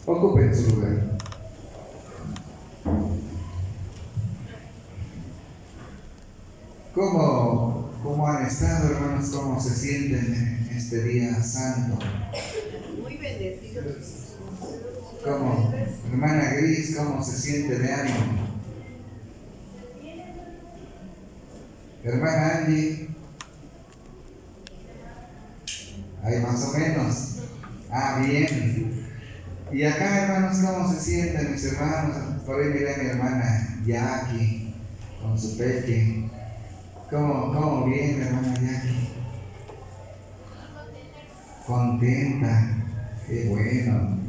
Ocupen su lugar. ¿Cómo han estado, hermanos? ¿Cómo se sienten en este día santo? Muy bendecidos. ¿Cómo, hermana Gris, cómo se siente de ánimo? Hermana Angie, ahí más o menos. Ah, bien. Y acá, hermanos, ¿cómo se sienten mis hermanos? Por ahí miré a mi hermana Jackie con su peque. ¿Cómo viene, hermana Jackie? Contenta. Qué bueno.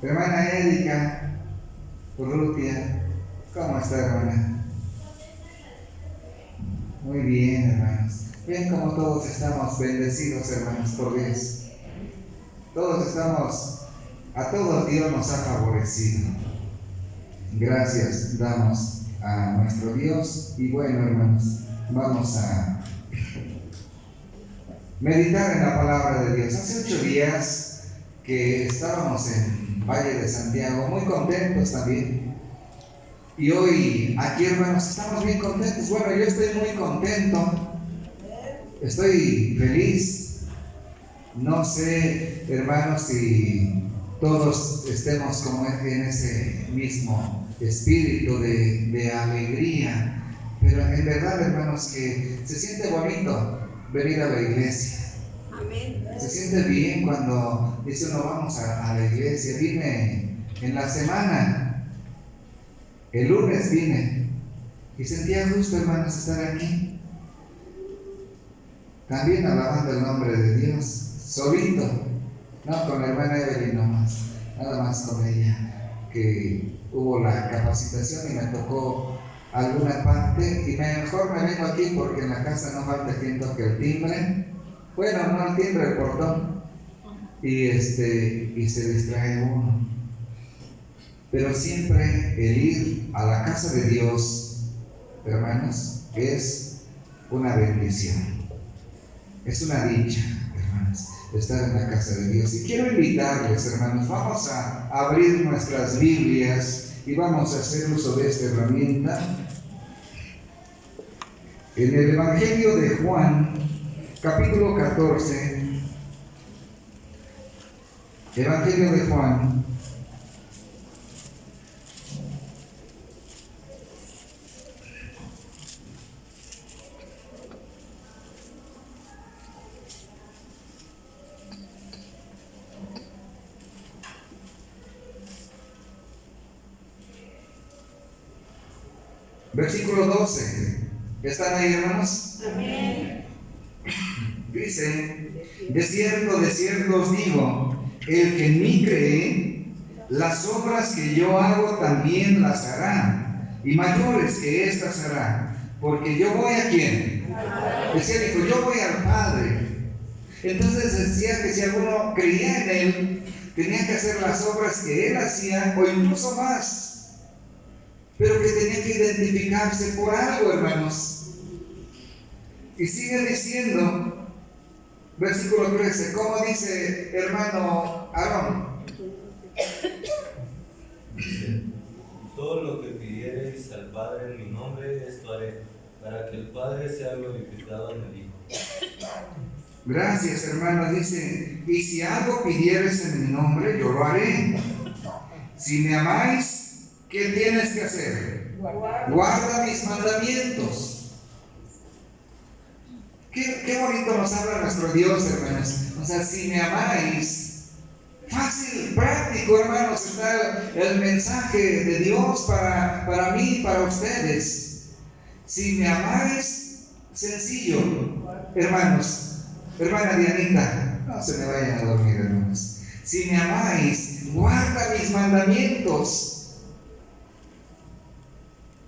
Hermana Erika Urrutia, ¿cómo está, hermana? Muy bien, hermanos. Ven como todos estamos bendecidos, hermanos, por Dios. A todos Dios nos ha favorecido. Gracias damos a nuestro Dios. Y bueno, hermanos, vamos a meditar en la palabra de Dios. Hace 8 días que estábamos en Valle de Santiago, muy contentos también. Y hoy aquí, hermanos, estamos bien contentos. Bueno, yo estoy muy contento. Estoy feliz. No sé, hermanos, si todos estemos como en ese mismo espíritu de alegría. Pero en verdad, hermanos, que se siente bonito venir a la iglesia. Amén. Se siente bien cuando dice uno vamos a la iglesia. Vine en la semana, el lunes vine y sentía gusto, hermanos, estar aquí. También alabando el nombre de Dios, solito, no con la hermana Evelyn nomás, nada más con ella, que hubo la capacitación y me tocó alguna parte y mejor me vengo aquí porque en la casa no falta quien toque el timbre. Bueno, no el timbre, el portón, y se distrae uno. Pero siempre el ir a la casa de Dios, hermanos, es una bendición. Es una dicha, hermanos, estar en la casa de Dios. Y quiero invitarles, hermanos, vamos a abrir nuestras Biblias y vamos a hacer uso de esta herramienta. En el Evangelio de Juan, capítulo 14, Evangelio de Juan, versículo 12. ¿Están ahí, hermanos? Amén. Dice: de cierto os digo, el que en mí cree, las obras que yo hago también las hará, y mayores que estas hará, porque yo voy ¿a quién? Decía, dijo, yo voy al Padre. Entonces decía que si alguno creía en Él, tenía que hacer las obras que Él hacía, o incluso más. Pero que tenía que identificarse por algo, hermanos. Y sigue diciendo, versículo 13, ¿cómo dice, hermano Aarón? Todo lo que pidiereis al Padre en mi nombre, esto haré, para que el Padre sea glorificado en el Hijo. Gracias, hermano. Dice, y si algo pidieres en mi nombre, yo lo haré. Si me amáis, ¿qué tienes que hacer? Guarda mis mandamientos. Qué bonito nos habla nuestro Dios, hermanos. O sea, si me amáis, fácil, práctico, hermanos, está el mensaje de Dios para mí y para ustedes. Si me amáis, sencillo, hermanos. Hermana Dianita, no se me vayan a dormir, hermanos. Si me amáis, guarda mis mandamientos.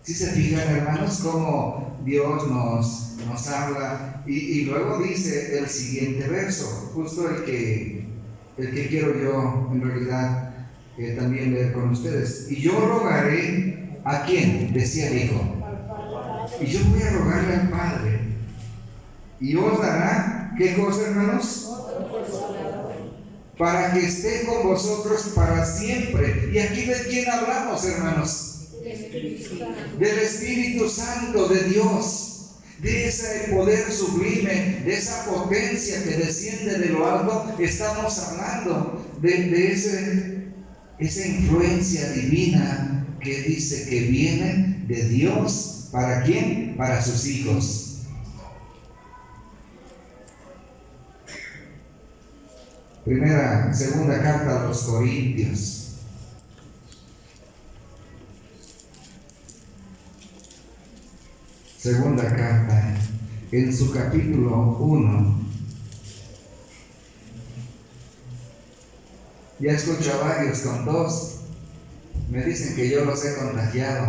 Si se fijan, hermanos, cómo Dios nos habla, y luego dice el siguiente verso, justo el que quiero yo en realidad también leer con ustedes. Y yo rogaré ¿a quién? Decía el Hijo. Y yo voy a rogarle al Padre, y os dará ¿qué cosa, hermanos? Para que esté con vosotros para siempre. ¿Y aquí de quién hablamos, hermanos? Del Espíritu Santo de Dios, de ese poder sublime, de esa potencia que desciende de lo alto. Estamos hablando de esa influencia divina que dice que viene de Dios. ¿Para quién? Para sus hijos. Segunda carta a los Corintios. Segunda carta, en su capítulo 1. Ya escucho a varios con tos. Me dicen que yo los he contagiado.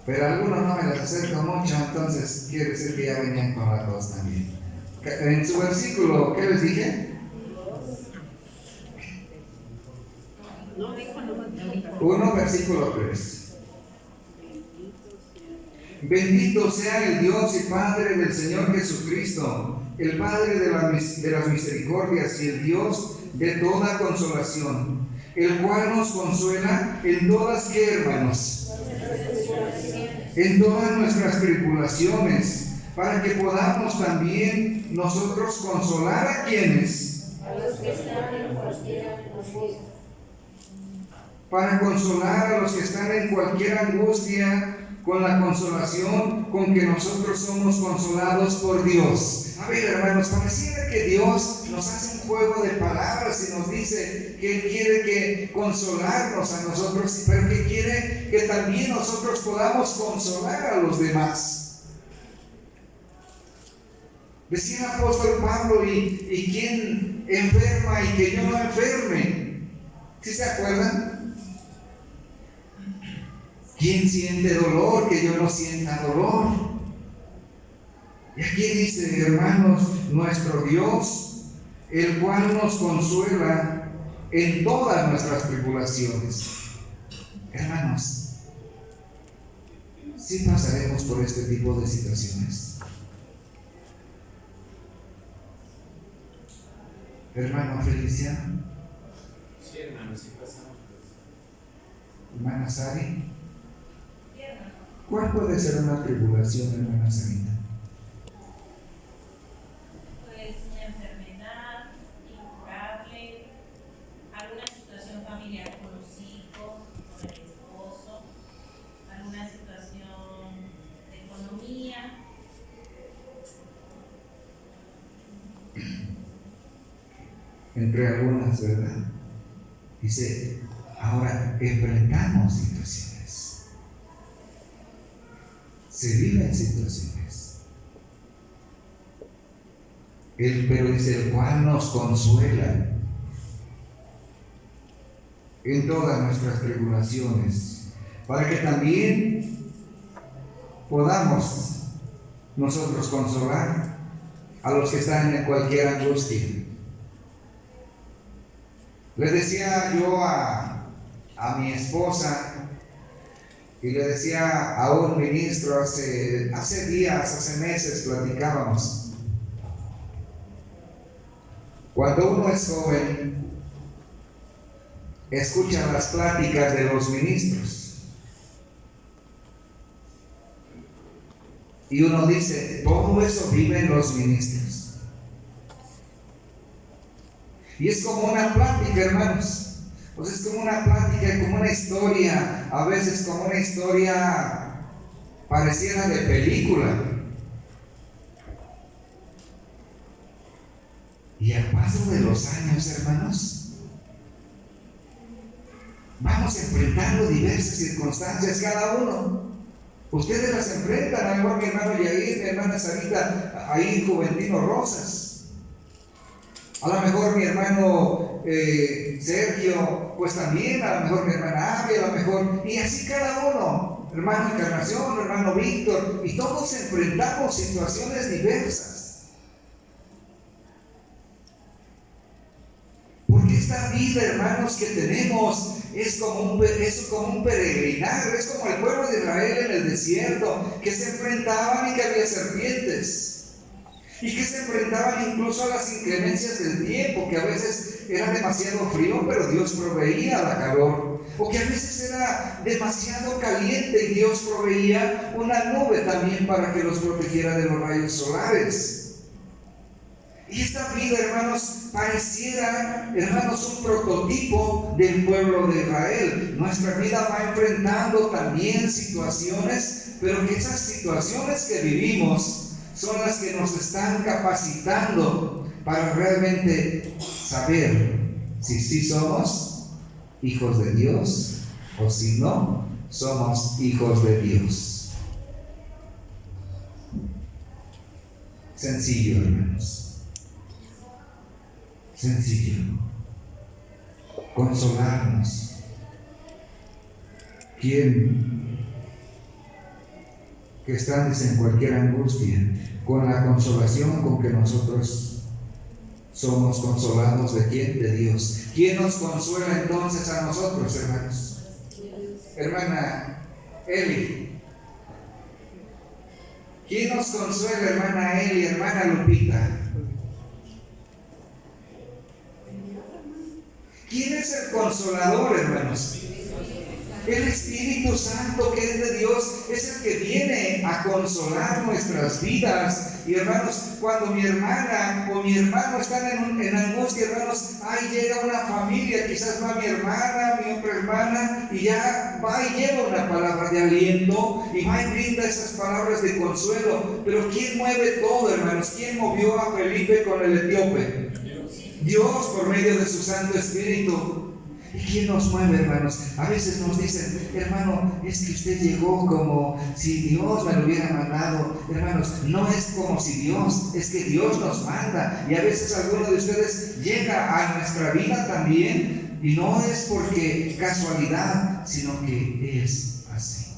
Pero algunos no me los acerco mucho, entonces quiere decir que ya venían con la tos también. En su versículo, ¿qué les dije? 1, versículo 3. Bendito sea el Dios y Padre del Señor Jesucristo, el Padre de las misericordias y el Dios de toda consolación, el cual nos consuela en todas, ¿qué, hermanos? En todas nuestras tribulaciones, para que podamos también nosotros consolar a quienes. A los que están en cualquier angustia. Para consolar a los que están en cualquier angustia, con la consolación con que nosotros somos consolados por Dios. A ver, hermanos, pareciera que Dios nos hace un juego de palabras y nos dice que Él quiere que consolarnos a nosotros, pero que quiere que también nosotros podamos consolar a los demás. Decía el apóstol Pablo, ¿y quién enferma y que yo no enferme? ¿Sí se acuerdan? ¿Quién siente dolor que yo no sienta dolor? Y aquí dice, hermanos, nuestro Dios, el cual nos consuela en todas nuestras tribulaciones. Hermanos, sí pasaremos por este tipo de situaciones. Hermano Feliciano. Sí, hermano, sí pasamos. Hermana Sari. ¿Cuál puede ser una tribulación, hermana Sarita? Pues una enfermedad incurable, alguna situación familiar con los hijos, con el esposo, alguna situación de economía. Entre algunas, ¿verdad? Dice, ahora enfrentamos situaciones. Se viven situaciones. Pero dice, el cual nos consuela en todas nuestras tribulaciones, para que también podamos nosotros consolar a los que están en cualquier angustia. Le decía yo a mi esposa, y le decía a un ministro hace días, hace meses, platicábamos. Cuando uno es joven, escucha las pláticas de los ministros. Y uno dice, todo eso viven los ministros. Y es como una plática, hermanos. Pues es como una plática, como una historia, a veces como una historia pareciera de película. Y al paso de los años, hermanos, vamos enfrentando diversas circunstancias cada uno. Ustedes las enfrentan, a lo mejor mi hermano Yair, mi hermana Sarita, ahí Juventino Rosas. A lo mejor mi hermano Sergio, pues también, a lo mejor mi hermana Abby, a lo mejor, y así cada uno, hermano Encarnación, hermano Víctor, y todos enfrentamos situaciones diversas. Porque esta vida, hermanos, que tenemos es como un peregrinar, es como el pueblo de Israel en el desierto, que se enfrentaban y que había serpientes. y que se enfrentaban incluso a las inclemencias del tiempo, que a veces era demasiado frío, pero Dios proveía la calor, o que a veces era demasiado caliente y Dios proveía una nube también para que los protegiera de los rayos solares. Y esta vida, hermanos, pareciera, hermanos, un prototipo del pueblo de Israel. Nuestra vida va enfrentando también situaciones, pero que esas situaciones que vivimos son las que nos están capacitando para realmente saber si sí somos hijos de Dios o si no somos hijos de Dios. Sencillo, hermanos. Sencillo. Consolarnos. ¿Quién que está en cualquier angustia, con la consolación con que nosotros somos consolados? ¿De quién? De Dios. ¿Quién nos consuela entonces a nosotros, hermanos? Hermana Eli. ¿Quién nos consuela, hermana Eli, hermana Lupita? ¿Quién es el consolador, hermanos? El Espíritu Santo, que es de Dios, es el que viene a consolar nuestras vidas. Y hermanos, cuando mi hermana o mi hermano están en angustia, hermanos, ahí llega una familia, quizás va mi hermana, mi otra hermana, y ya va y lleva una palabra de aliento, y va y brinda esas palabras de consuelo. Pero ¿quién mueve todo, hermanos? ¿Quién movió a Felipe con el etíope? Dios, por medio de su Santo Espíritu. ¿Y quién nos mueve, hermanos? A veces nos dicen, hermano, es que usted llegó como si Dios me lo hubiera mandado. Hermanos, no es como si Dios, es que Dios nos manda. Y a veces alguno de ustedes llega a nuestra vida también, y no es porque casualidad, sino que es así.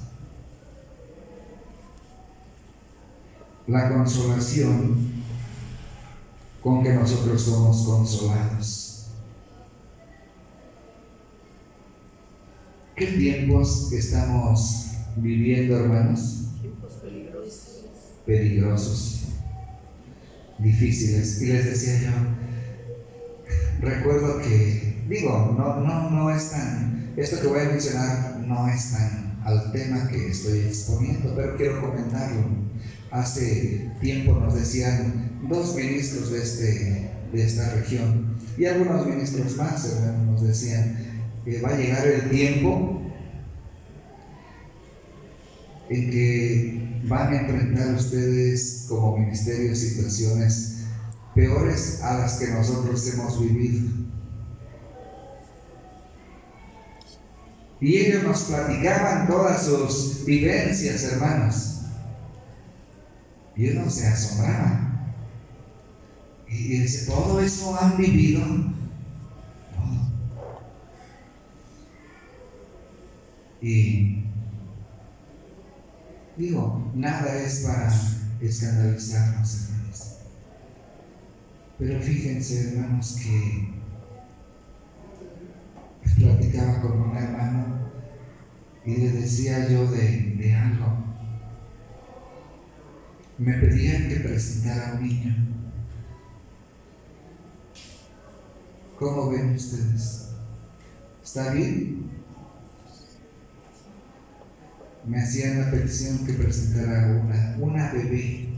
La consolación con que nosotros somos consolados. ¿Qué tiempos estamos viviendo, hermanos? Tiempos peligrosos. Peligrosos, difíciles. Y les decía yo, recuerdo que, no es tan, esto que voy a mencionar no es tan al tema que estoy exponiendo, pero quiero comentarlo. Hace tiempo nos decían 2 ministros de esta región y algunos ministros más, hermanos, nos decían que va a llegar el tiempo en que van a enfrentar ustedes como ministerio situaciones peores a las que nosotros hemos vivido. Y ellos nos platicaban todas sus vivencias, hermanos. Y uno se asombraba. Y dice, ¿todo eso han vivido? Todo. Y nada es para escandalizarnos, hermanos. Pero fíjense, hermanos, que platicaba con un hermano y le decía yo de algo. Me pedían que presentara a un niño. ¿Cómo ven ustedes? ¿Está bien? Me hacían la petición que presentara una bebé.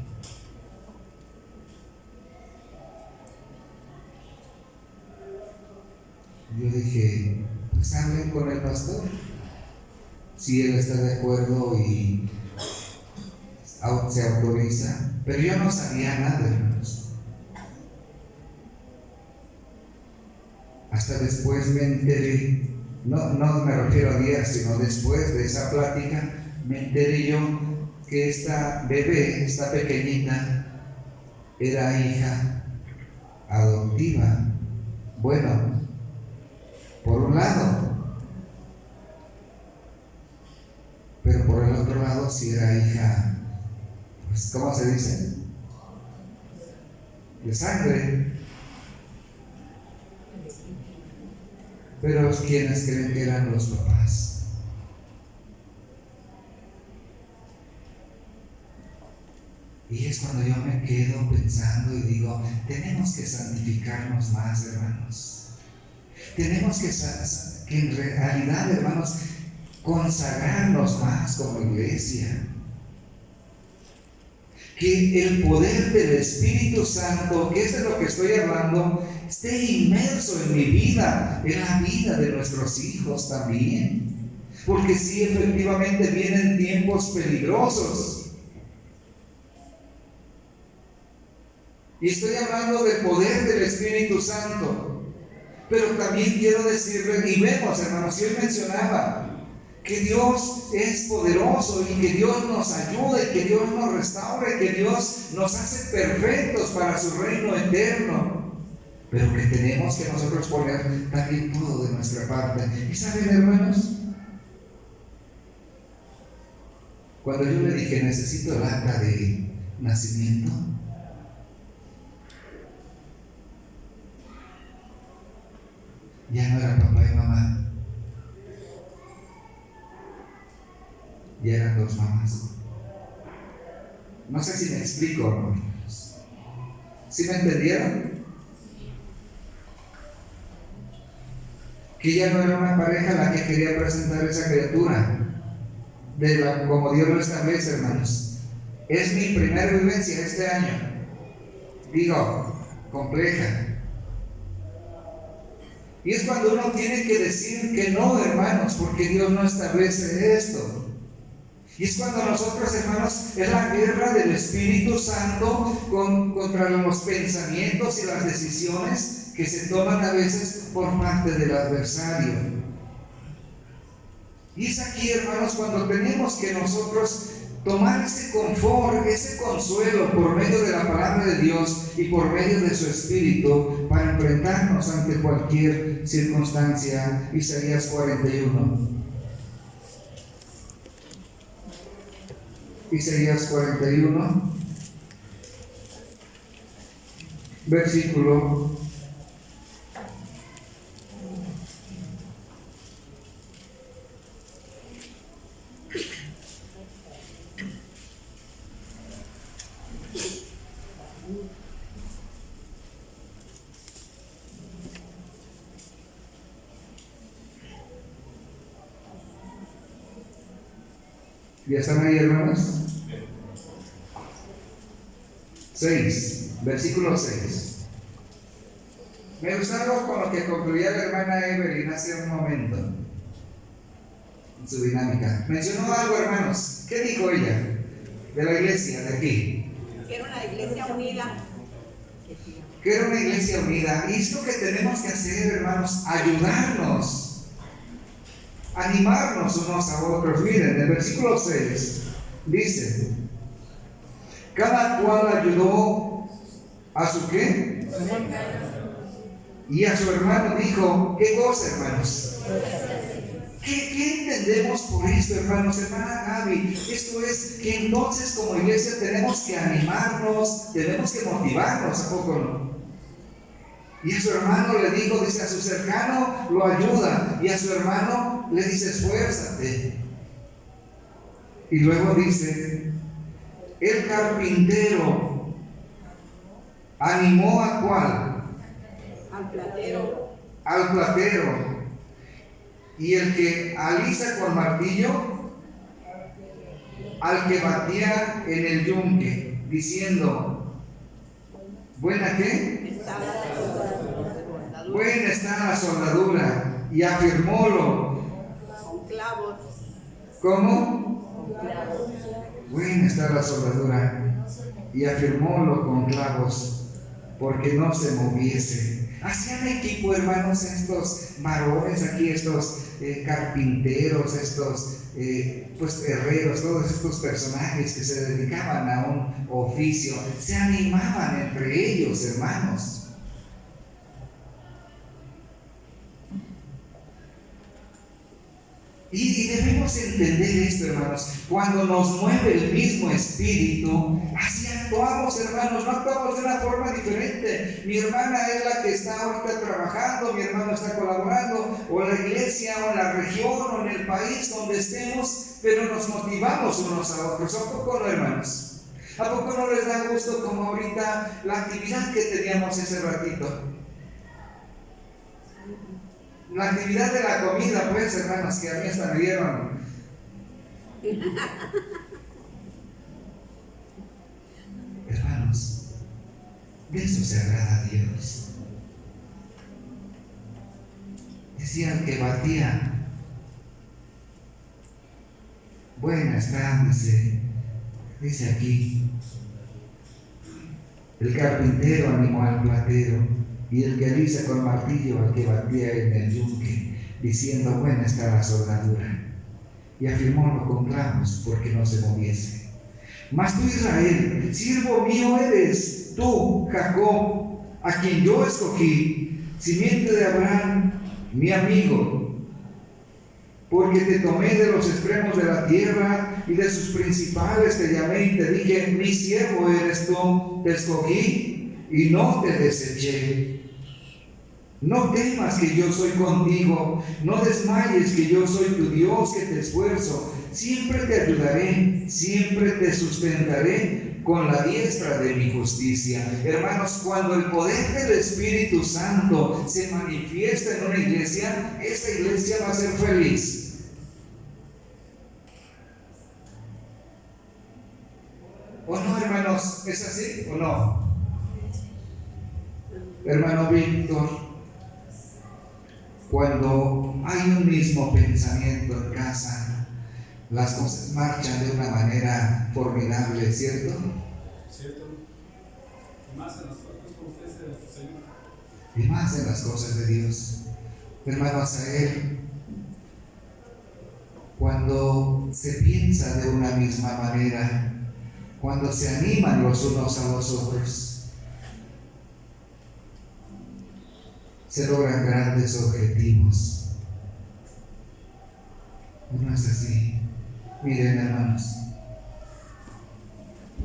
Yo dije, pues hablen con el pastor, si él está de acuerdo y se autoriza. Pero yo no sabía nada, hermanos. Hasta después me enteré, no me refiero a días, sino después de esa plática, me enteré yo que esta bebé, esta pequeñita, era hija adoptiva. Bueno, por un lado, pero por el otro lado sí era hija, pues, ¿cómo se dice? De sangre. Pero ¿quiénes creen que eran los papás? Y es cuando yo me quedo pensando y digo, tenemos que santificarnos más, hermanos. Tenemos que en realidad, hermanos, consagrarnos más como iglesia. Que el poder del Espíritu Santo, que es de lo que estoy hablando, esté inmerso en mi vida, en la vida de nuestros hijos también. Porque sí, efectivamente vienen tiempos peligrosos. Y estoy hablando del poder del Espíritu Santo. Pero también quiero decirle, y vemos, hermanos, yo mencionaba que Dios es poderoso y que Dios nos ayuda y que Dios nos restaura y que Dios nos hace perfectos para su reino eterno. Pero que tenemos que nosotros poner también todo de nuestra parte. ¿Y saben, hermanos? Cuando yo le dije, necesito el acta de nacimiento, ya no era papá y mamá, ya eran dos mamás. No sé si me explico, hermanos. ¿Sí me entendieron? Que ya no era una pareja la que quería presentar esa criatura como Dios lo establece, hermanos. Es mi primera vivencia este año, digo, compleja. Y es cuando uno tiene que decir que no, hermanos, porque Dios no establece esto. Y es cuando nosotros, hermanos, es la guerra del Espíritu Santo contra los pensamientos y las decisiones que se toman a veces por parte del adversario. Y es aquí, hermanos, cuando tenemos que nosotros tomar ese confort, ese consuelo por medio de la palabra de Dios y por medio de su Espíritu para enfrentarnos ante cualquier circunstancia. Isaías 41. Isaías 41, versículo 6. ¿Ya están ahí, hermanos? 6, versículo 6. Me gusta algo con lo que concluía la hermana Evelyn hace un momento en su dinámica. Mencionó algo, hermanos. ¿Qué dijo ella de la iglesia de aquí? Que era una iglesia unida. Que era una iglesia unida. Y es lo que tenemos que hacer, hermanos, ayudarnos, animarnos unos a otros. Miren, el versículo 6 dice: cada cual ayudó a su ¿qué? Y a su hermano dijo, ¿qué cosa, hermanos? ¿Qué entendemos por esto, hermanos? Hermana Gaby, esto es que entonces como iglesia tenemos que animarnos, tenemos que motivarnos, ¿a poco no? Y a su hermano le dijo, dice, a su cercano lo ayuda, y a su hermano le dice, esfuérzate. Y luego dice, el carpintero animó ¿a cuál? Al platero. Al platero. Y el que alisa con martillo, al que batía en el yunque, diciendo, ¿buena qué? Buena está la soldadura. Y afirmólo. Con clavos. ¿Cómo? Con clavos. Buena está la soldadura. Y afirmólo con clavos, porque no se moviese. Hacían equipo, hermanos, estos varones aquí, estos carpinteros, estos pues herreros, todos estos personajes que se dedicaban a un oficio, se animaban entre ellos, hermanos. Y debemos entender esto, hermanos. Cuando nos mueve el mismo espíritu, así actuamos, hermanos. No actuamos de una forma diferente. Mi hermana es la que está ahorita trabajando, mi hermano está colaborando, o en la iglesia, o en la región, o en el país donde estemos, pero nos motivamos unos a otros. ¿A poco no, hermanos? ¿A poco no les da gusto como ahorita la actividad que teníamos ese ratito? La actividad de la comida, pues, hermanos, que a mí hasta me dieron. Hermanos, de eso se agrada a Dios. Decían que batía. Buenas tardes, dice aquí. El carpintero animó al platero, y el que alisa con martillo al que batía en el yunque, diciendo: buena está la soldadura. Y afirmólo con clavos, porque no se moviese. Mas tú, Israel, siervo mío eres, tú, Jacob, a quien yo escogí, simiente de Abraham, mi amigo, porque te tomé de los extremos de la tierra y de sus principales te llamé y te dije: mi siervo eres tú, te escogí y no te deseché. No temas, que yo soy contigo, no desmayes, que yo soy tu Dios, que te esfuerzo. Siempre te ayudaré, siempre te sustentaré con la diestra de mi justicia. Hermanos, cuando el poder del Espíritu Santo se manifiesta en una iglesia, esa iglesia va a ser feliz. ¿O no, hermanos? ¿Es así o no? Hermano Víctor, cuando hay un mismo pensamiento en casa, las cosas marchan de una manera formidable, ¿cierto? ¿Cierto? Y más en las cosas como ofrece el Señor. Y más en las cosas de Dios. Hermano Asael, cuando se piensa de una misma manera, cuando se animan los unos a los otros, se logran grandes objetivos. No es así. Miren, hermanos,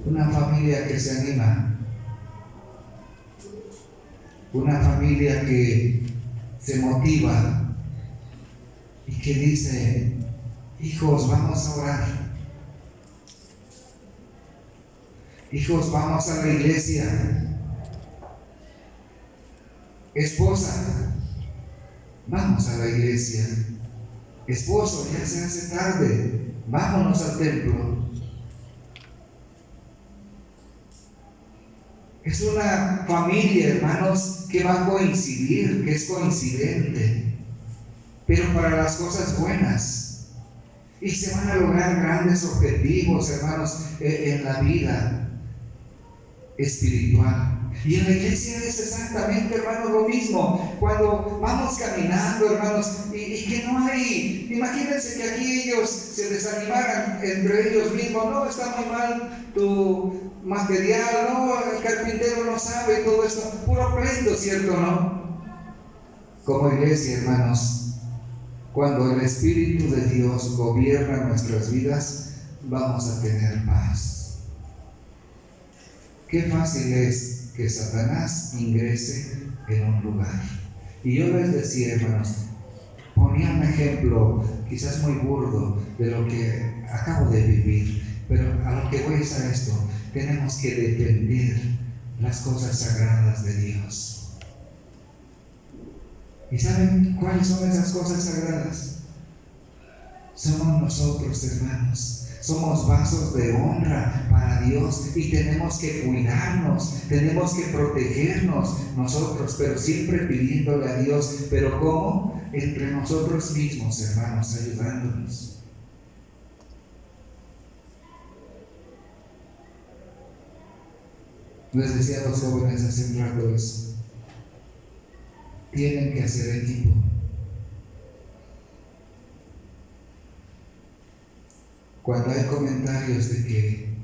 una familia que se anima, una familia que se motiva y que dice: hijos, vamos a orar, hijos, vamos a la iglesia. Esposa, vamos a la iglesia. Esposo, ya se hace tarde, vámonos al templo. Es una familia, hermanos, que va a coincidir, que es coincidente, pero para las cosas buenas. Y se van a lograr grandes objetivos, hermanos, en la vida espiritual. Y en la iglesia es exactamente, hermanos, lo mismo. Cuando vamos caminando, hermanos, y que no hay, imagínense que aquí ellos se desanimaran entre ellos mismos: no, está muy mal tu material, no, el carpintero no sabe, todo esto, puro pleito, ¿cierto, no? Como iglesia, hermanos, cuando el Espíritu de Dios gobierna nuestras vidas, vamos a tener paz. Qué fácil es que Satanás ingrese en un lugar. Y yo les decía, hermanos, ponía un ejemplo quizás muy burdo de lo que acabo de vivir, pero a lo que voy es a esto: tenemos que defender las cosas sagradas de Dios. ¿Y saben cuáles son esas cosas sagradas? Somos nosotros, hermanos. Somos vasos de honra para Dios y tenemos que cuidarnos, tenemos que protegernos nosotros, pero siempre pidiéndole a Dios. ¿Pero cómo? Entre nosotros mismos, hermanos, ayudándonos. Les decía a los jóvenes hace un rato eso: tienen que hacer equipo. Cuando hay comentarios de que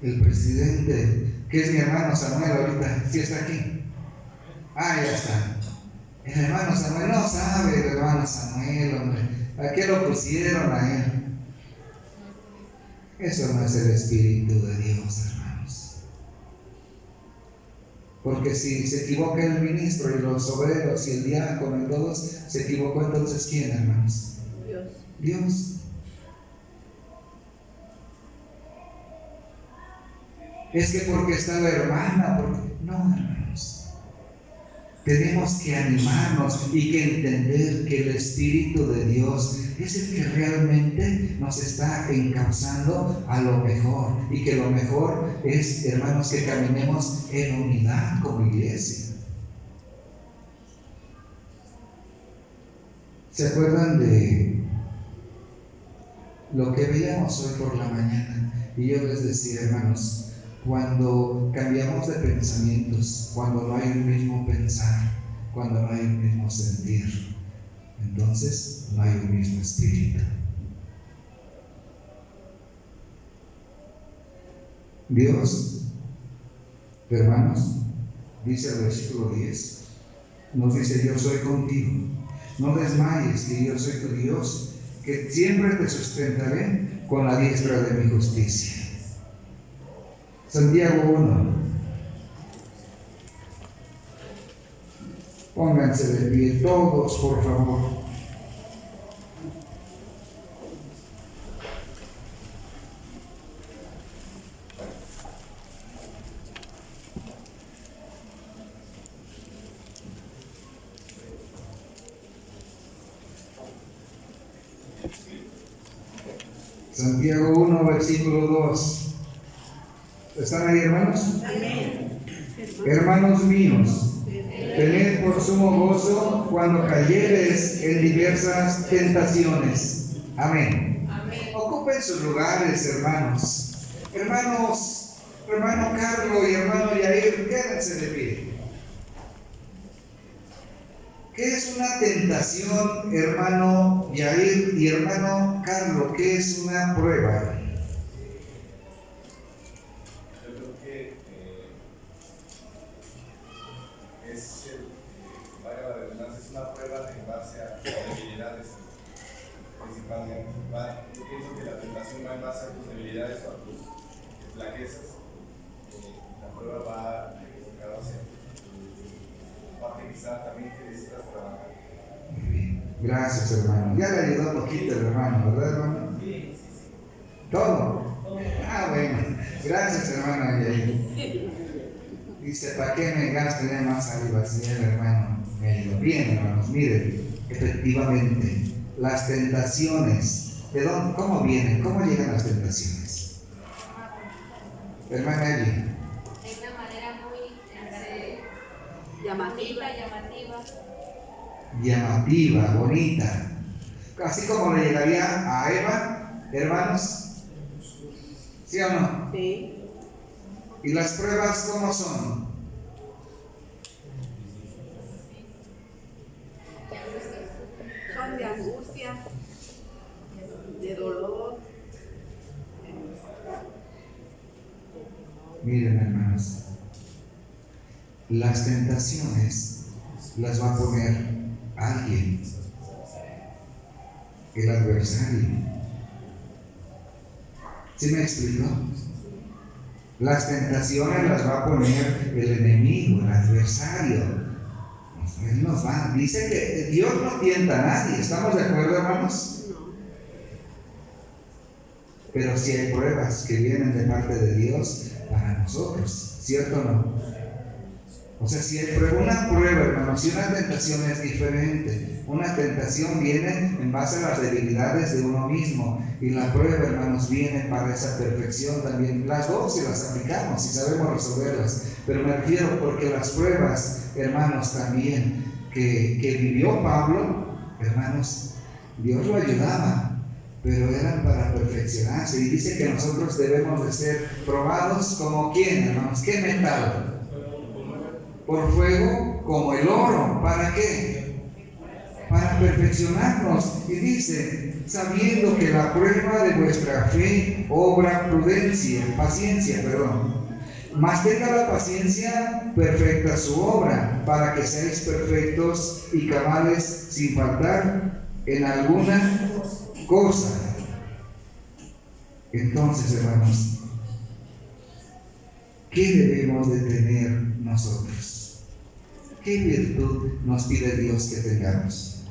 el presidente, que es mi hermano Samuel ahorita, ¿sí está aquí? Ah, ya está. El hermano Samuel, no sabe el hermano Samuel, hombre, ¿a qué lo pusieron a él? Eso no es el Espíritu de Dios, hermanos. Porque si se equivoca el ministro y los obreros y el diácono y todos, se equivocó, entonces ¿quién, hermanos? Dios. Es que porque está la hermana, porque... No, hermanos. Tenemos que animarnos y que entender que el Espíritu de Dios es el que realmente nos está encauzando a lo mejor. Y que lo mejor es, hermanos, que caminemos en unidad como iglesia. ¿Se acuerdan de lo que veíamos hoy por la mañana? Y yo les decía, hermanos, cuando cambiamos de pensamientos, cuando no hay un mismo pensar, cuando no hay un mismo sentir, entonces no hay un mismo espíritu. Dios, hermanos, dice el versículo 10, nos dice: yo soy contigo, no desmayes, que yo soy tu Dios, que siempre te sustentaré con la diestra de mi justicia. Santiago 1. Pónganse de pie todos, por favor. Santiago 1, versículo 2. ¿Están ahí, hermanos? Amén. Hermanos míos, tened por sumo gozo cuando cayereis en diversas tentaciones. Amén. Ocupen sus lugares, hermanos. Hermano Carlos y hermano Yair, quédense de pie. ¿Qué es una tentación, hermano Yair y hermano Carlos? ¿Qué es una prueba? Yo creo que valga la redundancia, es una prueba en base a debilidades, principalmente. Yo pienso que la tentación va en base a tus debilidades o a tus flaquezas. La prueba va enfocada hacia tu parte quizá también que necesitas trabajar. Muy bien. Gracias, hermano. Ya le ayudó un poquito el hermano, ¿verdad, hermano? Sí. ¿Todo? Bueno. Gracias, hermano Yair. Dice: ¿para qué me gasto ya más saliva? Sí, el hermano me ayudó. Bien, hermanos, miren, efectivamente, las tentaciones, ¿de dónde? ¿Cómo vienen? ¿Cómo llegan las tentaciones? Hermana Eli. De una manera muy Llamativa. Llamativa, bonita. Así como le llegaría a Eva, hermanos. ¿Sí o no? Sí. ¿Y las pruebas cómo son? Son de angustia, de dolor. Miren, hermanos, las tentaciones las va a poner alguien, el adversario. ¿Sí me explico? Las tentaciones las va a poner el enemigo, el adversario. Él nos va. Dice que Dios no tienta a nadie. ¿Estamos de acuerdo, hermanos? No. Pero sí hay pruebas que vienen de parte de Dios para nosotros. ¿Cierto o no? O sea, si hay una prueba, hermanos, si una tentación es diferente. Una tentación viene en base a las debilidades de uno mismo. Y la prueba, hermanos, viene para esa perfección también. Las dos, si las aplicamos, si sabemos resolverlas. Pero me refiero porque las pruebas, hermanos, también que vivió Pablo, hermanos, Dios lo ayudaba, pero eran para perfeccionarse. Y dice que nosotros debemos de ser probados como ¿quién, hermanos? ¿Qué metal? Por fuego como el oro. ¿Para qué? Para perfeccionarnos. Y dice: sabiendo que la prueba de vuestra fe obra paciencia, mas tenga la paciencia perfecta su obra, para que seáis perfectos y cabales sin faltar en alguna cosa. Entonces, hermanos, ¿qué debemos de tener nosotros? ¿Qué virtud nos pide Dios que tengamos?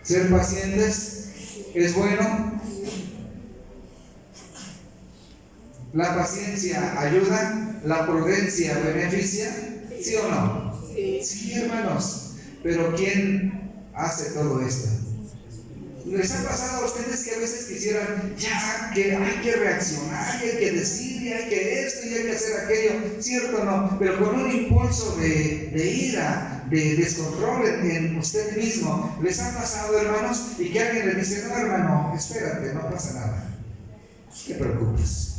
¿Ser pacientes es bueno? ¿La paciencia ayuda? ¿La prudencia beneficia? ¿Sí o no? Sí. Sí, hermanos. Pero ¿quién hace todo esto? ¿Les ha pasado a ustedes que a veces quisieran ya que hay que reaccionar, y hay que decir, y hay que esto, y hay que hacer aquello? ¿Cierto o no? Pero con un impulso de ira, de descontrol en usted mismo. ¿Les ha pasado, hermanos? Y que alguien le dice, no, hermano, espérate, no pasa nada. No te preocupes.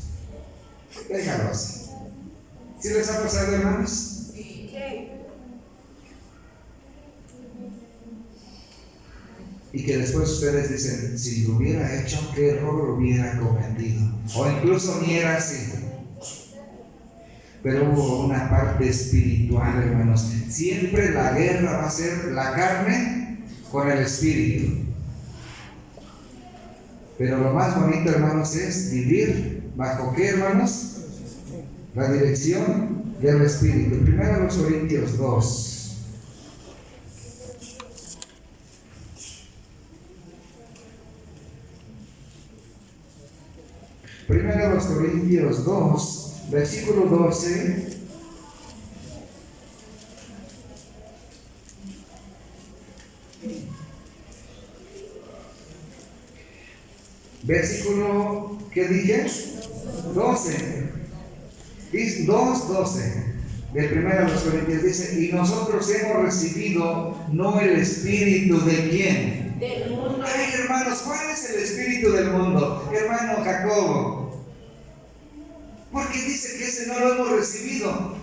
Déjalo así. ¿Sí les ha pasado, hermanos? Sí. Y que después ustedes dicen, si lo hubiera hecho, qué error hubiera cometido. O incluso ni era así. Pero hubo una parte espiritual, hermanos. Siempre la guerra va a ser la carne con el espíritu. Pero lo más bonito, hermanos, es vivir bajo ¿qué, hermanos? La dirección del espíritu. Primero los Corintios 2. Primero los Corintios 2, versículo 12. Versículo, ¿qué dije? 12. Dice 2:12. De primero los Corintios dice, y nosotros hemos recibido no el espíritu de quién. Del mundo. Ay, hermanos, ¿cuál es el espíritu del mundo? Hermano Jacobo. Porque dice que ese no lo hemos recibido.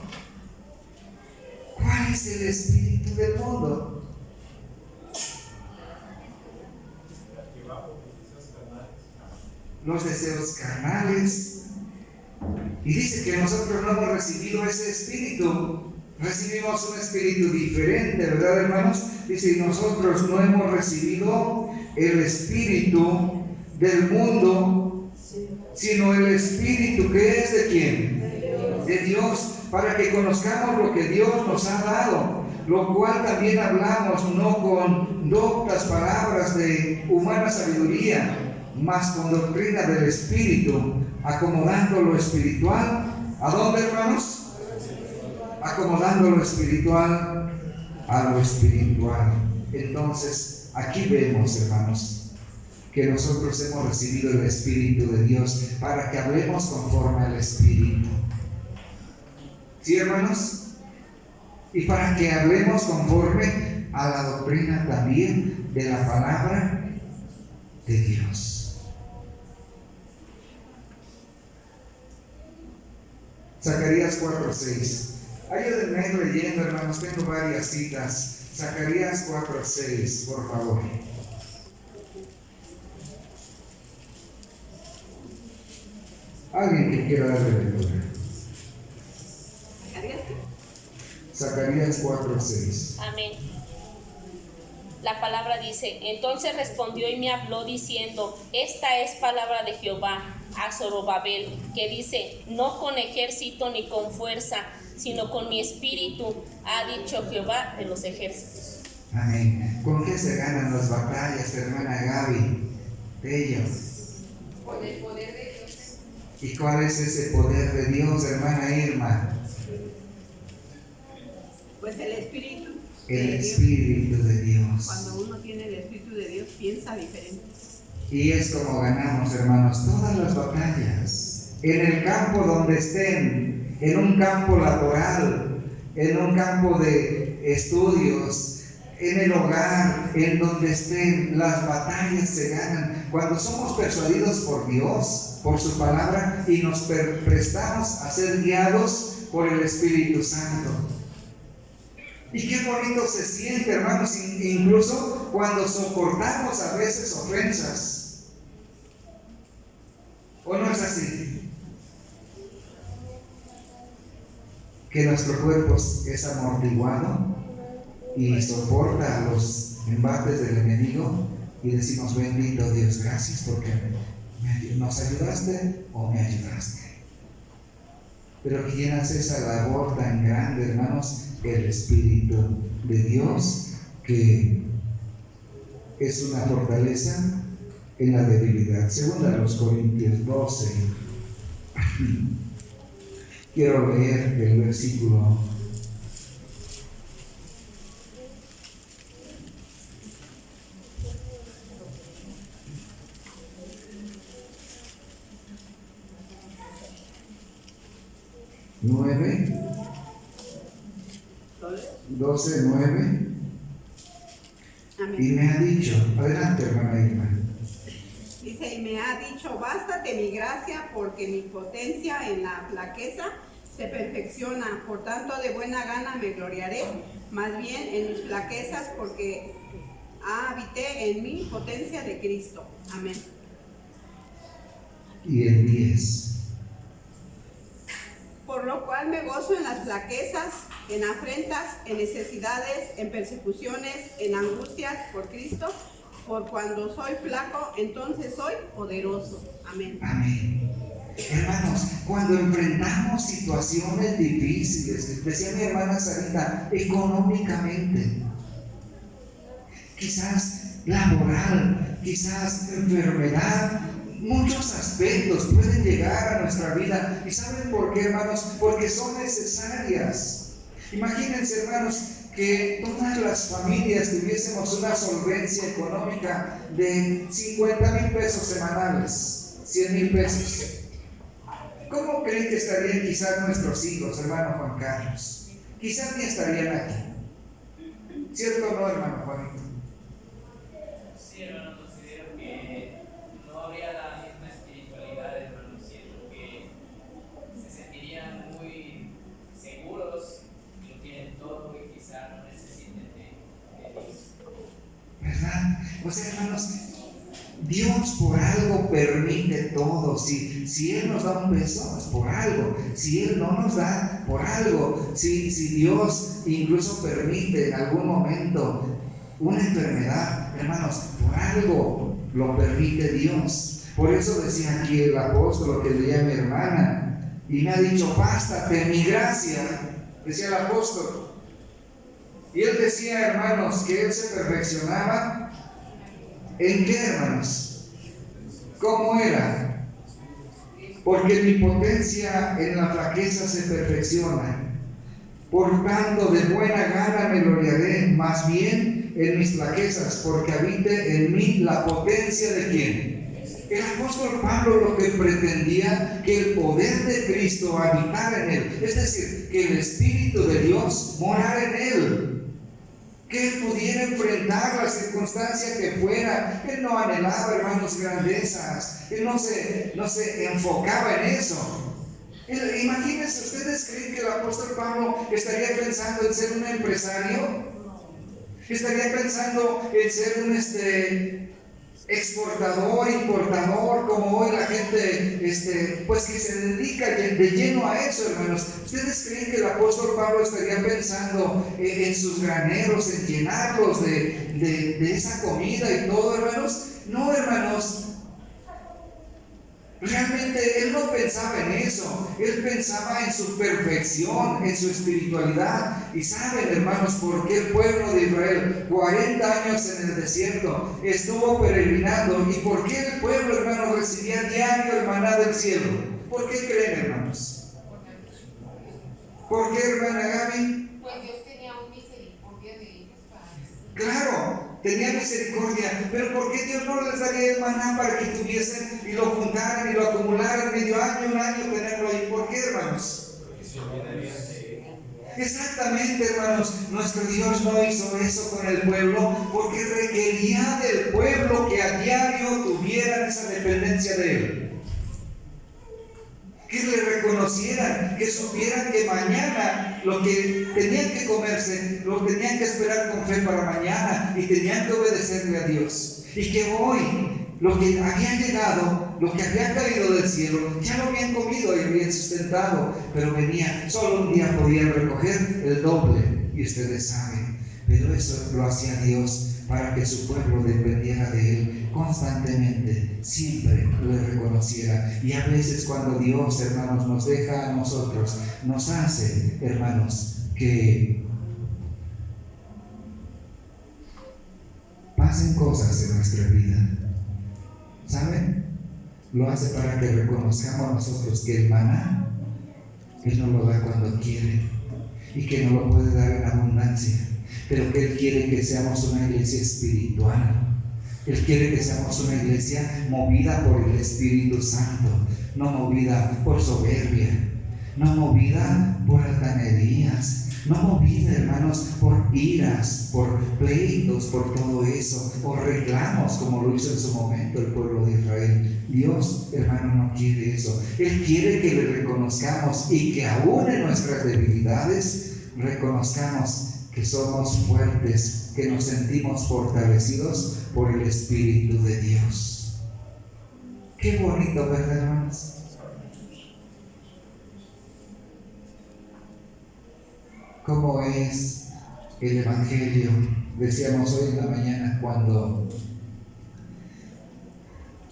¿Cuál es el espíritu del mundo? Los deseos carnales. Y dice que nosotros no hemos recibido ese espíritu. Recibimos un espíritu diferente, ¿verdad, hermanos? Dice, y nosotros no hemos recibido el espíritu del mundo, sino el espíritu que es de quién? De Dios, para que conozcamos lo que Dios nos ha dado, lo cual también hablamos, no con doctas palabras de humana sabiduría, mas con doctrina del espíritu, acomodando lo espiritual. ¿A dónde, hermanos? Acomodando lo espiritual a lo espiritual. Entonces, aquí vemos, hermanos, que nosotros hemos recibido el Espíritu de Dios para que hablemos conforme al Espíritu. ¿Sí, hermanos? Y para que hablemos conforme a la doctrina también de la palabra de Dios. Zacarías 4:6. Ayúdenme leyendo, hermanos, tengo varias citas. Zacarías 4:6, por favor. Alguien que quiera darle lectura. Zacarías 4:6. Amén. La palabra dice, entonces respondió y me habló diciendo, esta es palabra de Jehová a Zorobabel, que dice, no con ejército ni con fuerza, sino con mi espíritu, ha dicho Jehová de los ejércitos. Amén. ¿Con qué se ganan las batallas, hermana Gaby? De ellos. Con el poder de Dios. ¿Y cuál es ese poder de Dios, hermana Irma? Pues el espíritu. El Espíritu de Dios. Cuando uno tiene el Espíritu de Dios, piensa diferente. Y es como ganamos, hermanos, todas las batallas. En el campo donde estén, en un campo laboral, en un campo de estudios, en el hogar, en donde estén, las batallas se ganan cuando somos persuadidos por Dios, por su palabra, y nos prestamos a ser guiados por el Espíritu Santo. Y qué bonito se siente, hermanos, incluso cuando soportamos a veces ofensas. ¿O no es así? Que nuestro cuerpo es amortiguado y soporta los embates del enemigo y decimos, bendito Dios, gracias porque nos ayudaste o me ayudaste. Pero ¿quién hace esa labor tan grande, hermanos? El Espíritu de Dios, que es una fortaleza en la debilidad. Segunda a los Corintios 12. Quiero leer el versículo 9, 12:9. Amén. Y me ha dicho, adelante hermana Irma. Dice, y me ha dicho, bástate mi gracia, porque mi potencia en la flaqueza se perfecciona. Por tanto, de buena gana me gloriaré, más bien en mis flaquezas, porque habité en mí potencia de Cristo. Amén. Y el 10. Por lo cual me gozo en las flaquezas, en afrentas, en necesidades, en persecuciones, en angustias por Cristo, por cuando soy flaco, entonces soy poderoso. Amén. Amén. Hermanos, cuando enfrentamos situaciones difíciles, decía mi hermana Sarita, económicamente, quizás laboral, quizás enfermedad, muchos aspectos pueden llegar a nuestra vida. ¿Y saben por qué, hermanos? Porque son necesarias. Imagínense, hermanos, que todas las familias tuviésemos una solvencia económica de 50,000 pesos semanales, 100,000 pesos. ¿Cómo creen que estarían quizás nuestros hijos, hermano Juan Carlos? Quizás ni estarían aquí. ¿Cierto o no, hermano Juanito? Sí, hermano, considero que no habría la misma espiritualidad, hermano. Siento que se sentirían muy seguros, que lo tienen todo y quizá no necesiten de Dios. ¿Verdad? O sea, hermanos, Dios por algo permite todo. Si Él nos da un beso, es por algo. Si Él no nos da, por algo. Si Dios incluso permite en algún momento una enfermedad, hermanos, por algo lo permite Dios. Por eso decía aquí el apóstol, que leía a mi hermana, y me ha dicho, bástate mi gracia, decía el apóstol. Y él decía, hermanos, que él se perfeccionaba. ¿En qué, hermanos? ¿Cómo era? Porque mi potencia en la flaqueza se perfecciona. Por tanto, de buena gana me gloriaré, más bien en mis flaquezas, porque habite en mí la potencia de ¿quién? El apóstol Pablo lo que pretendía, que el poder de Cristo habitara en él, es decir, que el Espíritu de Dios morara en él, que él pudiera enfrentar la circunstancia que fuera. Él no anhelaba, hermanos, grandezas, él no se enfocaba en eso. Imagínense, ¿ustedes creen que el apóstol Pablo estaría pensando en ser un empresario? ¿Estaría pensando en ser un exportador, importador, como hoy la gente pues que se dedica de lleno a eso, hermanos? ¿Ustedes creen que el apóstol Pablo estaría pensando en sus graneros, en llenarlos de esa comida y todo, hermanos? No, hermanos. Realmente él no pensaba en eso, él pensaba en su perfección, en su espiritualidad. Y saben, hermanos, por qué el pueblo de Israel 40 años en el desierto estuvo peregrinando, y por qué el pueblo, hermanos, recibía diario el maná del cielo. ¿Por qué creen, hermanos? ¿Por qué, hermana Gaby? Pues Dios tenía un misericordia de ellos para Claro, tenía misericordia, pero ¿por qué Dios no les daría el maná para que tuviesen y lo juntaran y lo acumularan medio año, un año, tenerlo ahí? ¿Por qué, hermanos? Exactamente, hermanos, nuestro Dios no hizo eso con el pueblo porque requería del pueblo que a diario tuvieran esa dependencia de él. Que le reconocieran, que supieran que mañana lo que tenían que comerse, lo tenían que esperar con fe para mañana, y tenían que obedecerle a Dios. Y que hoy, lo que había llegado, lo que había caído del cielo, ya lo habían comido y habían sustentado, pero venía, solo un día podían recoger el doble, y ustedes saben. Pero eso lo hacía Dios para que su pueblo dependiera de Él constantemente, siempre le reconociera. Y a veces cuando Dios, hermanos, nos deja a nosotros, nos hace, hermanos, que pasen cosas en nuestra vida. ¿Saben? Lo hace para que reconozcamos nosotros que el maná Él nos lo da cuando quiere y que no lo puede dar en abundancia, pero que Él quiere que seamos una iglesia espiritual. Él quiere que seamos una iglesia movida por el Espíritu Santo, no movida por soberbia, no movida por altanerías, no movida, hermanos, por iras, por pleitos, por todo eso, por reclamos, como lo hizo en su momento el pueblo de Israel. Dios, hermano, no quiere eso. Él quiere que le reconozcamos y que aún en nuestras debilidades reconozcamos que somos fuertes, que nos sentimos fortalecidos por el Espíritu de Dios. Qué bonito, ¿verdad, hermanos? ¿Cómo es el Evangelio? Decíamos hoy en la mañana, cuando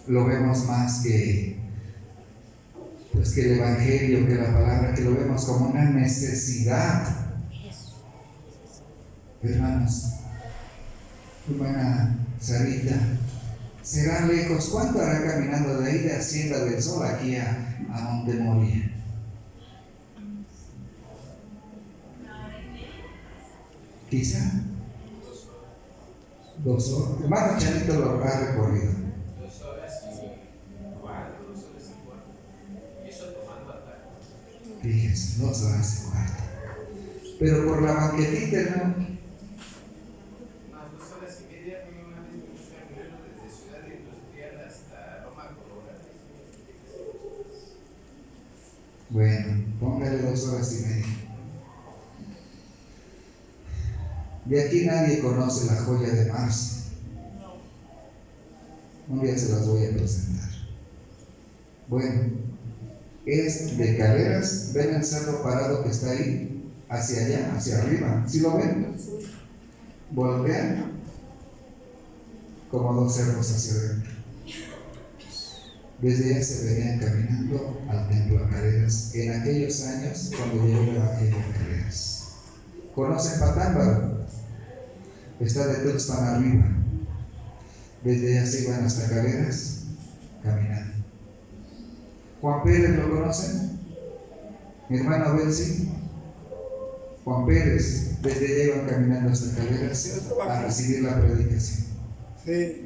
lo vemos más que el Evangelio, que la palabra, que lo vemos como una necesidad. Hermanos, hermana Sarita, será lejos. ¿Cuánto hará caminando de ahí de Hacienda del Sol aquí a Montemoria? Quizá 2 horas. Hermano Chanito lo ha recorrido. 2 horas y cuarto, 2 horas y cuarto. Eso tomando ataque. Fíjense, 2 horas y cuarto. Pero por la banquetita, hermano. Más 2 horas y media, una vez me fui a Morelos desde Ciudad Industrial hasta Roma Corona. Bueno, póngale 2 horas y media. De aquí nadie conoce la joya de marzo. Un día se las voy a presentar. Bueno, es de Caleras. ¿Ven el cerro parado que está ahí? Hacia allá, hacia arriba. ¿Sí lo ven? Voltean como 2 cerros hacia adentro. Desde allá se venían caminando al templo a Caleras en aquellos años cuando llegó el Evangelio a Caleras. ¿Conocen Patámbaro? Está de Tuxpan arriba. Desde allá se iban hasta Caleras caminando. Juan Pérez, ¿lo conocen? Mi hermano Belsi. Juan Pérez, desde allá iban caminando hasta Caleras a recibir la predicación. Sí.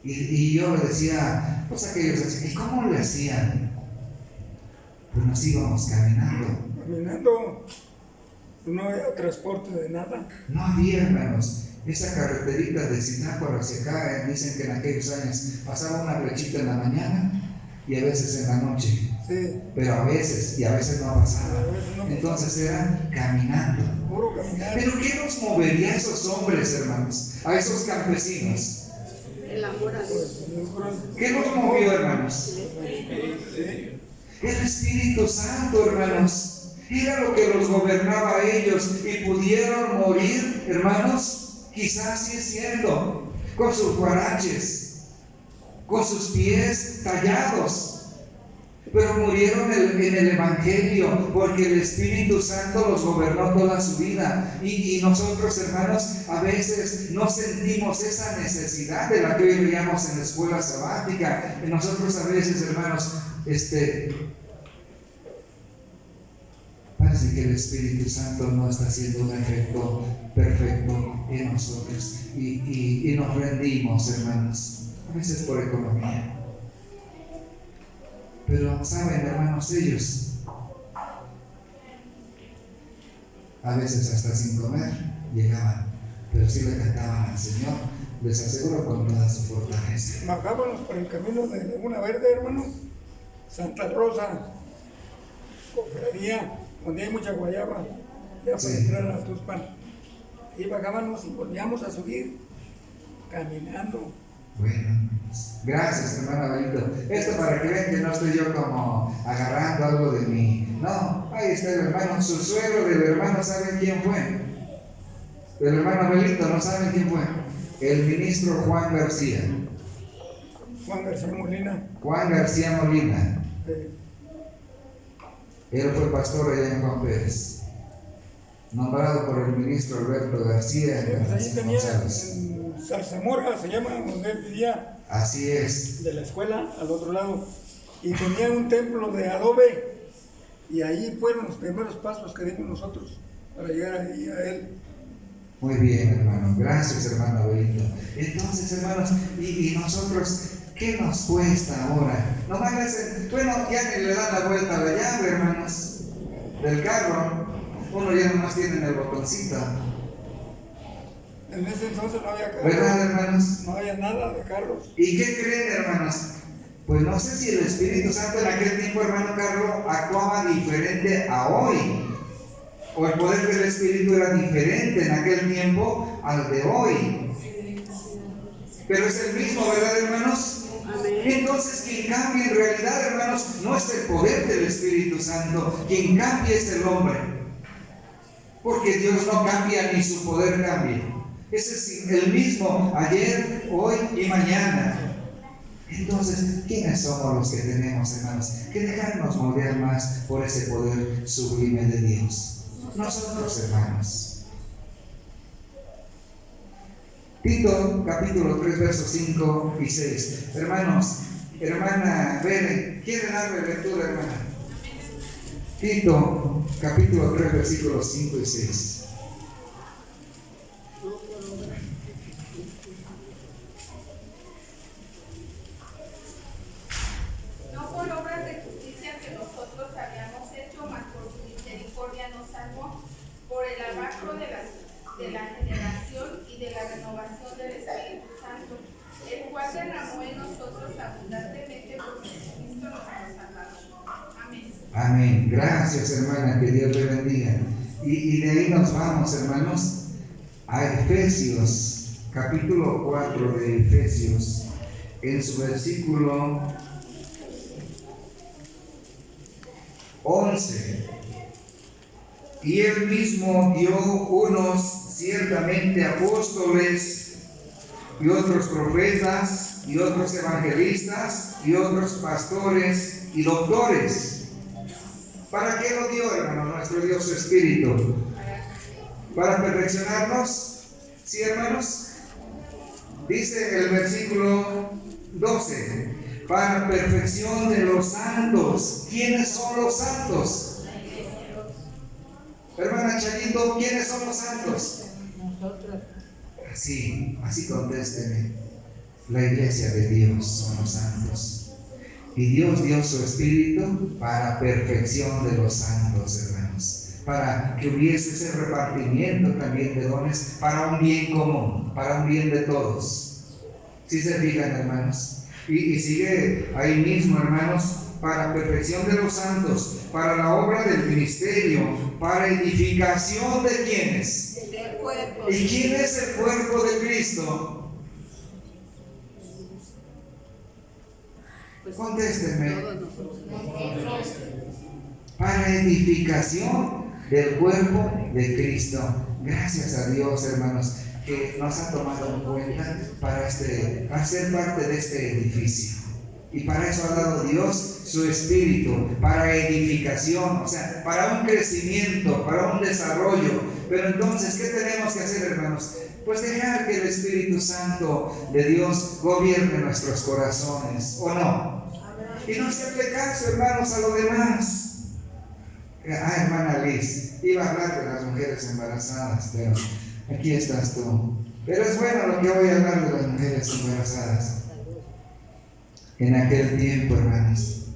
Y yo le decía, pues aquellos decían, ¿y cómo le hacían? Pues nos íbamos caminando. Caminando, no había transporte de nada. No había, hermanos. Esa carreterita de Zitácuaro hacia acá, dicen que en aquellos años pasaba una flechita en la mañana y a veces en la noche. Sí. Pero a veces, y a veces no pasaba. Entonces era caminando. Puro caminar. Pero ¿qué nos movería a esos hombres, hermanos? A esos campesinos. El amor a Dios. ¿Qué nos movió, hermanos? El Espíritu Santo, hermanos. Era lo que los gobernaba a ellos y pudieron morir, hermanos, quizás sí es cierto, con sus guaraches, con sus pies tallados. Pero murieron en el Evangelio porque el Espíritu Santo los gobernó toda su vida. Y nosotros, hermanos, a veces no sentimos esa necesidad de la que hoy veíamos en la escuela sabática. Y nosotros a veces, hermanos, parece que el Espíritu Santo no está haciendo un efecto perfecto en nosotros. Y nos rendimos, hermanos, a veces por economía. Pero saben, hermanos, ellos a veces hasta sin comer llegaban, pero sí le cantaban al Señor, les aseguro, con toda su fortaleza. Bajábamos por el camino de Laguna Verde, hermano, Santa Rosa, Cofradía, donde hay mucha guayaba, ya para entrar a Tuxpan. Ahí bajábamos y volvíamos a subir, caminando. Bueno, gracias, hermano Benito. Esto para que vean que no estoy yo como agarrando algo de mí. No, ahí está el hermano, su suegro del hermano, ¿saben quién fue? Del hermano Benito, ¿no saben quién fue? El ministro Juan García. Juan García Molina. Juan García Molina. Él fue pastor allá en Juan Pérez. nombrado por el ministro Alberto García en Pues ahí García tenía, González. en Zarzamora se llama, donde él vivía, Así es. de la escuela al otro lado, y tenía un templo de adobe, y ahí fueron los primeros pasos que dimos nosotros para llegar ahí a él. Muy bien, hermano. Gracias, hermano Abelito. Entonces, hermanos, y nosotros, ¿qué nos cuesta ahora? Nomás le hacen, bueno, ya ni le dan la vuelta a la llave, hermanos, del carro. Uno ya nomás tiene el botoncito. En ese entonces no había carros, ¿Verdad, hermanos? no había nada de carros. ¿Y qué creen, hermanos? Pues no sé si el Espíritu Santo en aquel tiempo, hermano Carlos, actuaba diferente a hoy. O el poder del Espíritu era diferente en aquel tiempo al de hoy. Pero es el mismo, ¿verdad, hermanos? Entonces, quien cambia en realidad, hermanos, no es el poder del Espíritu Santo. Quien cambia es el hombre. Porque Dios no cambia ni su poder cambia. Ese es el mismo ayer, hoy y mañana. Entonces, ¿quiénes somos los que tenemos, hermanos, que dejarnos moldear más por ese poder sublime de Dios? Nosotros, hermanos. Tito, capítulo 3, versos 5 y 6. Hermanos, hermana Bere, ¿quiere darle lectura, hermana? Tito, capítulo 3, versículos 5 y 6. No por obras de justicia que nosotros habíamos hecho, mas por su misericordia nos salvó, por el abajo de la generación y de la renovación del Espíritu Santo, el cual derramó en nosotros abundantemente por Jesucristo nuestro Salvador. Amén. Amén. Gracias, hermana, que Dios le bendiga. Y de ahí nos vamos, hermanos, a Efesios, capítulo 4 de Efesios, en su versículo 11. Y él mismo dio unos ciertamente apóstoles, y otros profetas, y otros evangelistas, y otros pastores y doctores. ¿Para qué lo dio, hermano, nuestro Dios su Espíritu? ¿Para perfeccionarnos? ¿Sí, hermanos? Dice el versículo 12, para perfección de los santos. ¿Quiénes son los santos? Hermana Chayito, ¿quiénes son los santos? Nosotros. Así contésteme. La iglesia de Dios son los santos. Y Dios dio su Espíritu para perfección de los santos, hermanos. Para que hubiese ese repartimiento también de dones para un bien común, para un bien de todos. ¿Sí se fijan, hermanos? Y sigue ahí mismo, hermanos, para perfección de los santos, para la obra del ministerio, para edificación de ¿quiénes? Del cuerpo. ¿Y quién es el cuerpo de Cristo? Contéstenme. Para edificación del cuerpo de Cristo. Gracias a Dios, hermanos, que nos ha tomado en cuenta para ser parte de este edificio. Y para eso ha dado Dios su Espíritu, para edificación, o sea, para un crecimiento, para un desarrollo. Pero entonces, ¿qué tenemos que hacer, hermanos? Pues dejar que el Espíritu Santo de Dios gobierne nuestros corazones, ¿o no? Y no hacerle caso, hermanos, a lo demás. Hermana Liz, iba a hablar de las mujeres embarazadas, pero aquí estás tú. Pero es bueno lo que voy a hablar de las mujeres embarazadas. En aquel tiempo, hermanos,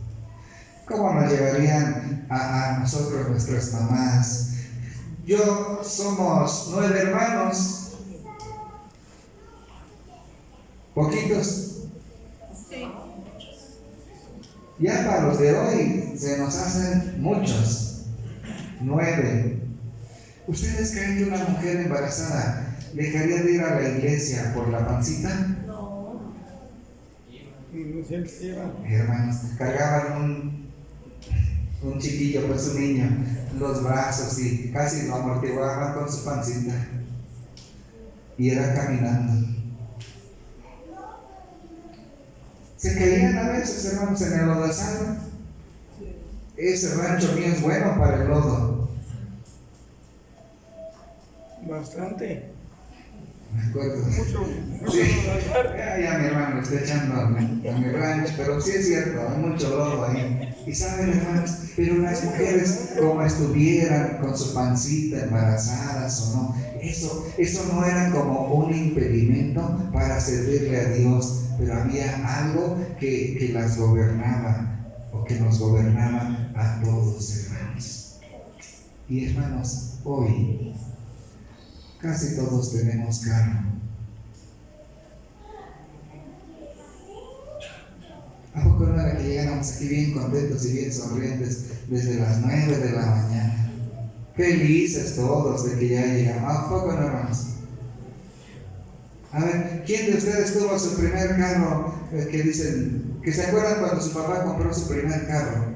¿cómo nos llevarían a nosotros nuestras mamás? Somos 9 hermanos, poquitos. Sí. Ya para los de hoy se nos hacen muchos, 9. ¿Ustedes creen que una mujer embarazada dejaría de ir a la iglesia por la pancita? Hermanos, cargaban un chiquillo, pues un niño, en los brazos y casi lo amortiguaban con su pancita. Y era caminando. Se caían a veces, hermanos, en el lodazal. Ese rancho mío es bueno para el lodo. Bastante. Me acuerdo. Mucho Sí. Ya mi hermano está echando a mi rancho, pero sí es cierto, hay mucho lodo ahí. Y saben, hermanos, pero las mujeres, como estuvieran con su pancita embarazadas o no, eso no era como un impedimento para servirle a Dios, pero había algo que las gobernaba o que nos gobernaba a todos, hermanos. Y hermanos, hoy casi todos tenemos carro. ¿A poco no era que llegáramos aquí bien contentos y bien sonrientes desde las 9 de la mañana? Felices todos de que ya llegamos. ¿A poco no, hermanos? A ver, ¿quién de ustedes tuvo su primer carro? Que dicen, que se acuerdan cuando su papá compró su primer carro.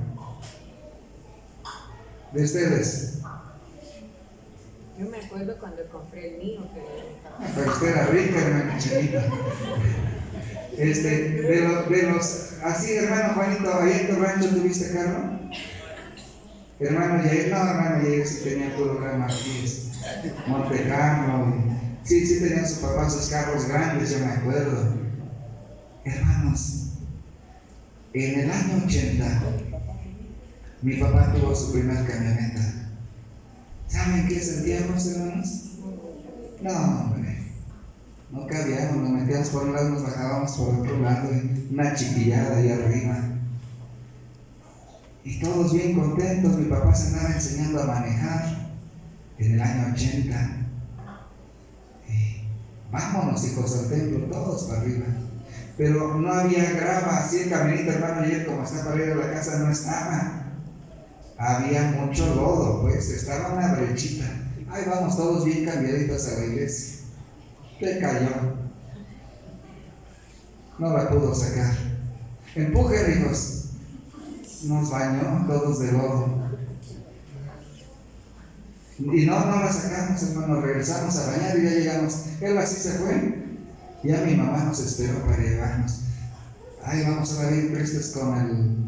¿De ustedes? Yo me acuerdo cuando compré el mío, Pero usted era rica, hermano chiquita. De los, así, hermano Juanito, ¿ahí en tu rancho tuviste carro? Hermano Yair, no, hermano Yair sí tenía puro Gran Marqués, Monte Carlo, sí tenían su papá sus carros grandes, yo me acuerdo. Hermanos, en el año 80, mi papá tuvo su primer camioneta. ¿Saben qué sentíamos, hermanos? No, hombre, no cabíamos, nos metíamos por un lado, nos bajábamos por otro lado, una chiquillada ahí arriba. Y todos bien contentos, mi papá se andaba enseñando a manejar en el año 80. Y vámonos, hijos, al templo, todos para arriba. Pero no había grava, así el caminito, hermano, ayer como está para ir a la casa no estaba. Había mucho lodo, pues, estaba una brechita. Ahí vamos todos bien cambiaditos a la iglesia. Le cayó. No la pudo sacar. Empujen, hijos. Nos bañó todos de lodo. Y no la sacamos, hermano. Regresamos a bañar y ya llegamos. Él así se fue. Ya mi mamá nos esperó para llevarnos. Ahí vamos a ir prestos con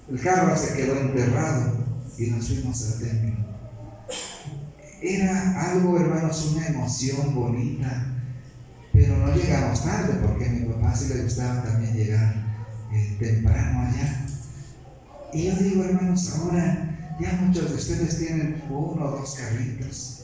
el carro se quedó enterrado y nos fuimos al templo. Era algo, hermanos, una emoción bonita, pero no llegamos tarde porque a mi papá sí le gustaba también llegar temprano allá. Y yo digo, hermanos, ahora ya muchos de ustedes tienen 1 o 2 carritos.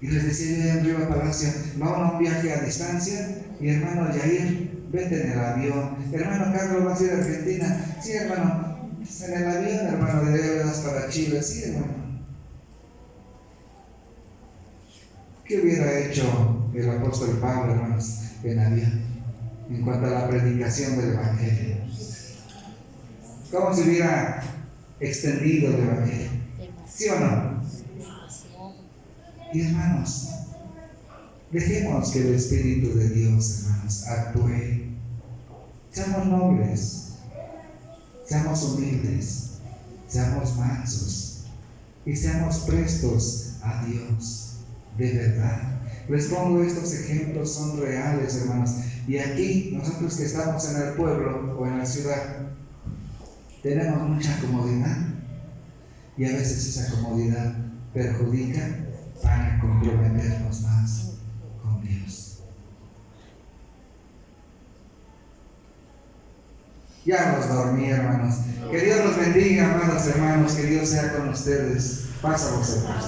Y les decía yo en Riva Palacio, vamos a un viaje a distancia y hermano Yair, vete en el avión. Hermano Carlos, vas a ir a Argentina. Sí, hermano, en el avión, hermano, de deudas para Chile. Sí, hermano. ¿Qué hubiera hecho el apóstol Pablo, hermanos, en avión, en cuanto a la predicación del Evangelio? ¿Cómo se hubiera extendido el Evangelio? ¿Sí o no? Y hermanos, dejemos que el Espíritu de Dios, hermanos, actúe. Seamos nobles, seamos humildes, seamos mansos y seamos prestos a Dios. De verdad, les pongo estos ejemplos, son reales, hermanos. Y aquí, nosotros que estamos en el pueblo o en la ciudad, tenemos mucha comodidad. Y a veces esa comodidad perjudica para comprometernos más con Dios. Ya los dormí, hermanos. Que Dios los bendiga, amados hermanos. Que Dios sea con ustedes. Pasa vosotros.